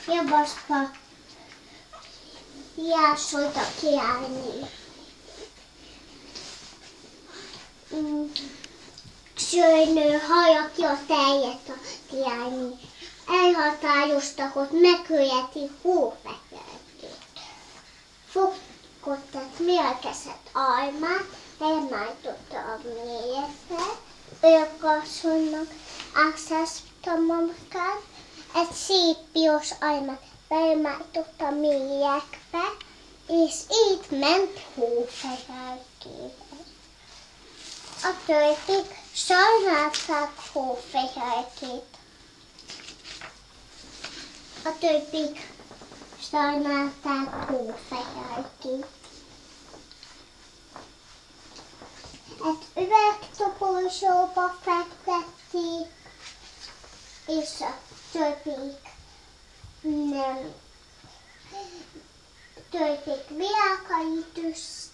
Javaska jászolta kiállni. Szőnő hajakja a tejet kiállni. Elhatározta, hogy megöljeti hófehérkét. Fogott mérgezett almát, elmájtotta a mélyekre. Őrgasszonynak átszázta magát, egy szép piros almát belmájtotta a mélyekbe, és így ment hófehérkéhez. A többik sajnálták hófehérkét. A többik sajnálták hófehérkét. Egy üvegtoporsóba fektették, és a többik nem. Többik virágkalitűzt,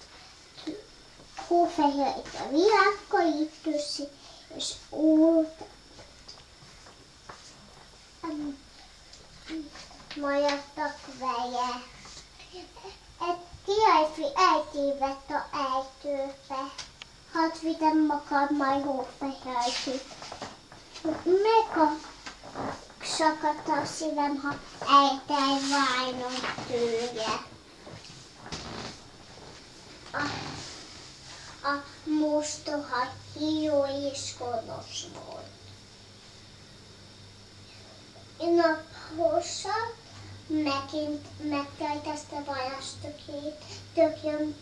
hófehérét a virágkalitűszi, és úgy maradtak vele. Egy királyfi eltévedt a ejtőbe. Hadd vigyem magad majd hófehérkét. Megszakadt a szívem, ha ejtel válnom tőle. A mostoha híró és gonosz volt. Naposan megint megtöltözte varázstökét. Tökjön,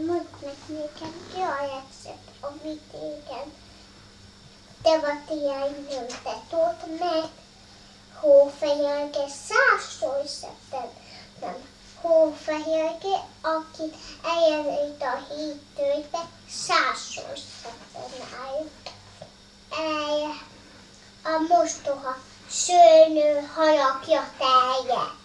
mondd meg nékem, ki a legszebb a vitégen. Te vagy ilyen nyomtatót meg, hófehérke 100-szor szebben, nem. Hófehérke, akit eljelent a hídtőbe, 100-szor szebben áll. A mostoha szőnő hajakja telje.